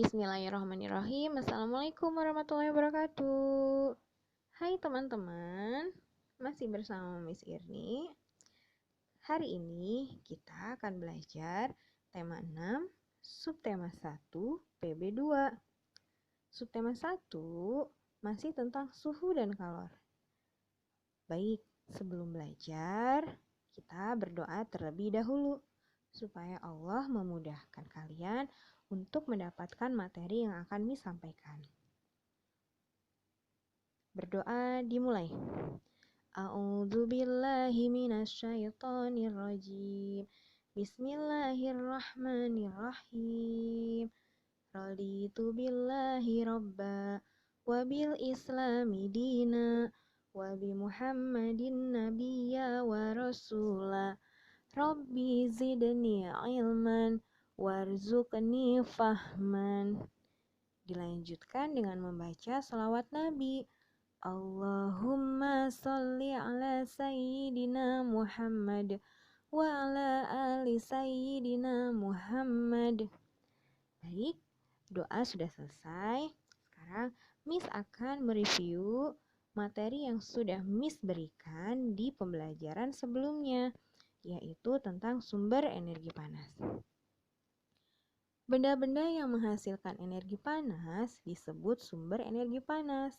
Bismillahirrahmanirrahim. Assalamualaikum warahmatullahi wabarakatuh. Hai teman-teman, masih bersama Miss Irni. Hari ini kita akan belajar tema 6, subtema 1, PB2. Subtema 1 masih tentang suhu dan kalor. Baik, sebelum belajar, kita berdoa terlebih dahulu supaya Allah memudahkan kalian untuk mendapatkan materi yang akan Miss sampaikan. Berdoa dimulai. A'udzu billahi minasyaitonir rajim. Bismillahirrahmanirrahim. Raditu billahi robba wa bil islami dina wa bi Muhammadin nabiyya wa rasula. Rabbi zidni ilman warzuqni fahman. Dilanjutkan dengan membaca salawat Nabi. Allahumma sholli ala sayyidina Muhammad wa ala ali sayyidina Muhammad. Baik, doa sudah selesai. Sekarang Miss akan mereview materi yang sudah Miss berikan di pembelajaran sebelumnya, yaitu tentang sumber energi panas. Benda-benda yang menghasilkan energi panas disebut sumber energi panas.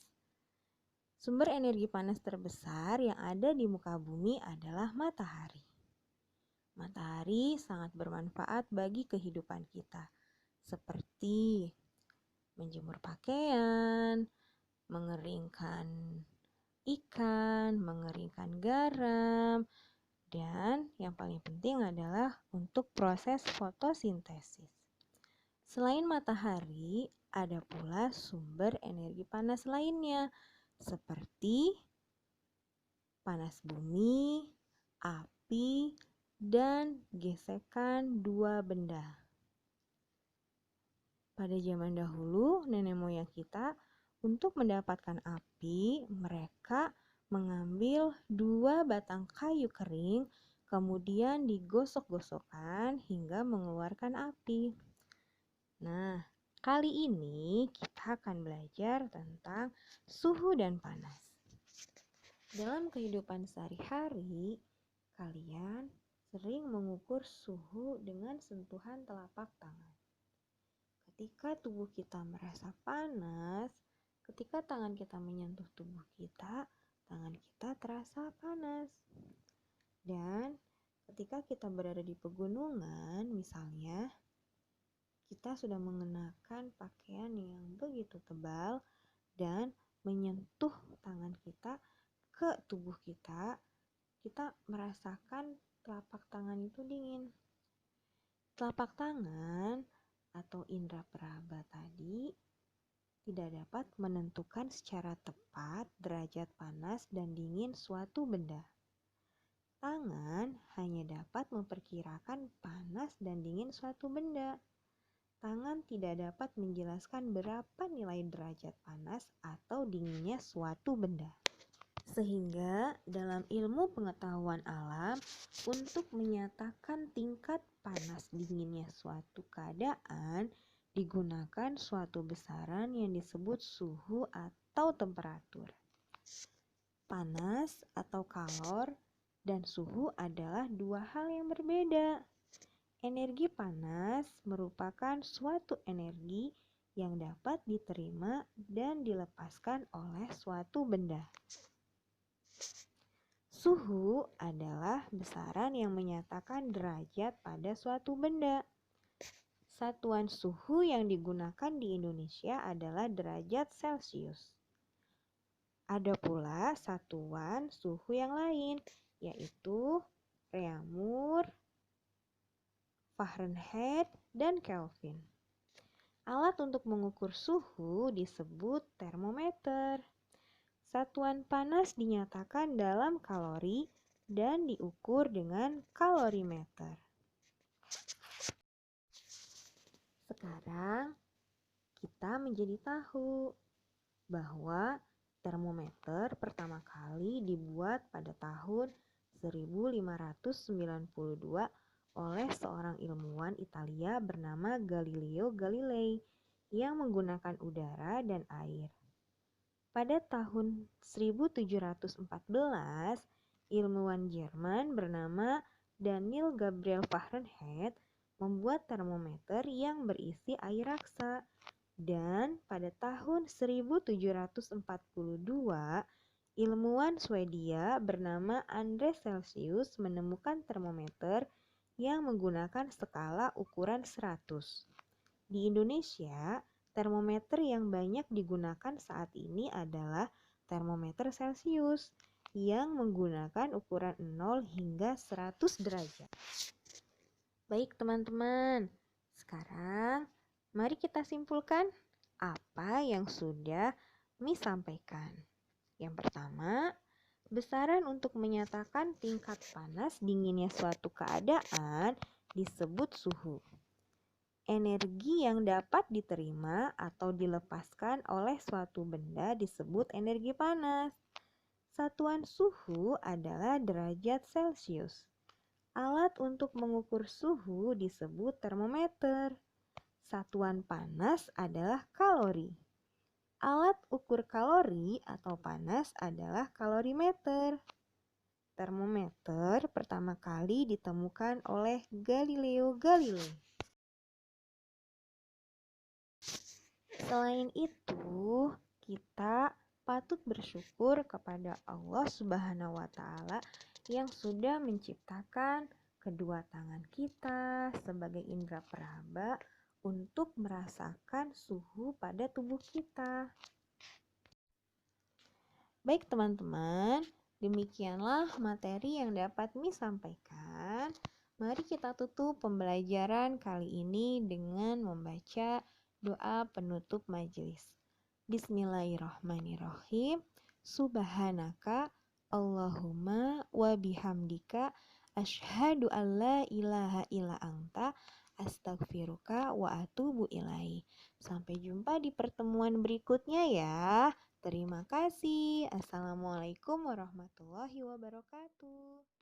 Sumber energi panas terbesar yang ada di muka bumi adalah matahari. Matahari sangat bermanfaat bagi kehidupan kita, seperti menjemur pakaian, mengeringkan ikan, mengeringkan garam, dan yang paling penting adalah untuk proses fotosintesis. Selain matahari, ada pula sumber energi panas lainnya, seperti panas bumi, api, dan gesekan dua benda. Pada zaman dahulu, nenek moyang kita untuk mendapatkan api, mereka mengambil 2 batang kayu kering, kemudian digosok-gosokkan hingga mengeluarkan api. Nah, kali ini kita akan belajar tentang suhu dan panas. Dalam kehidupan sehari-hari, kalian sering mengukur suhu dengan sentuhan telapak tangan. Ketika tubuh kita merasa panas, ketika tangan kita menyentuh tubuh kita, tangan kita terasa panas. Dan ketika kita berada di pegunungan, misalnya, kita sudah mengenakan pakaian yang begitu tebal dan menyentuh tangan kita ke tubuh kita, kita merasakan telapak tangan itu dingin. Telapak tangan atau indera peraba tadi tidak dapat menentukan secara tepat derajat panas dan dingin suatu benda. Tangan hanya dapat memperkirakan panas dan dingin suatu benda. Tangan tidak dapat menjelaskan berapa nilai derajat panas atau dinginnya suatu benda. Sehingga dalam ilmu pengetahuan alam, untuk menyatakan tingkat panas dinginnya suatu keadaan, digunakan suatu besaran yang disebut suhu atau temperatur. Panas atau kalor dan suhu adalah 2 hal yang berbeda. Energi panas merupakan suatu energi yang dapat diterima dan dilepaskan oleh suatu benda. Suhu adalah besaran yang menyatakan derajat pada suatu benda. Satuan suhu yang digunakan di Indonesia adalah derajat Celcius. Ada pula satuan suhu yang lain, yaitu Reaumur, Fahrenheit, dan Kelvin. Alat untuk mengukur suhu disebut termometer. Satuan panas dinyatakan dalam kalori dan diukur dengan kalorimeter. Sekarang kita menjadi tahu bahwa termometer pertama kali dibuat pada tahun 1592 oleh seorang ilmuwan Italia bernama Galileo Galilei yang menggunakan udara dan air. Pada tahun 1714, ilmuwan Jerman bernama Daniel Gabriel Fahrenheit membuat termometer yang berisi air raksa. Dan pada tahun 1742, ilmuwan Swedia bernama Andre Celsius menemukan termometer yang menggunakan skala ukuran 100. Di Indonesia, termometer yang banyak digunakan saat ini adalah termometer Celsius yang menggunakan ukuran 0 hingga 100 derajat. Baik teman-teman, sekarang mari kita simpulkan apa yang sudah Mi sampaikan. Yang pertama, besaran untuk menyatakan tingkat panas dinginnya suatu keadaan disebut suhu. Energi yang dapat diterima atau dilepaskan oleh suatu benda disebut energi panas. Satuan suhu adalah derajat Celcius. Alat untuk mengukur suhu disebut termometer. Satuan panas adalah kalori. Alat ukur kalori atau panas adalah kalorimeter. Termometer pertama kali ditemukan oleh Galileo Galilei. Selain itu, kita patut bersyukur kepada Allah Subhanahu wa Ta'ala yang sudah menciptakan kedua tangan kita sebagai indera peraba untuk merasakan suhu pada tubuh kita. Baik teman-teman, demikianlah materi yang dapat Mi sampaikan. Mari kita tutup pembelajaran kali ini dengan membaca doa penutup majelis. Bismillahirrahmanirrahim. Subhanaka Allahumma wa bihamdika asyhadu an la ilaha illa anta astaghfiruka wa atubu ilaih. Sampai jumpa di pertemuan berikutnya ya. Terima kasih. Assalamualaikum warahmatullahi wabarakatuh.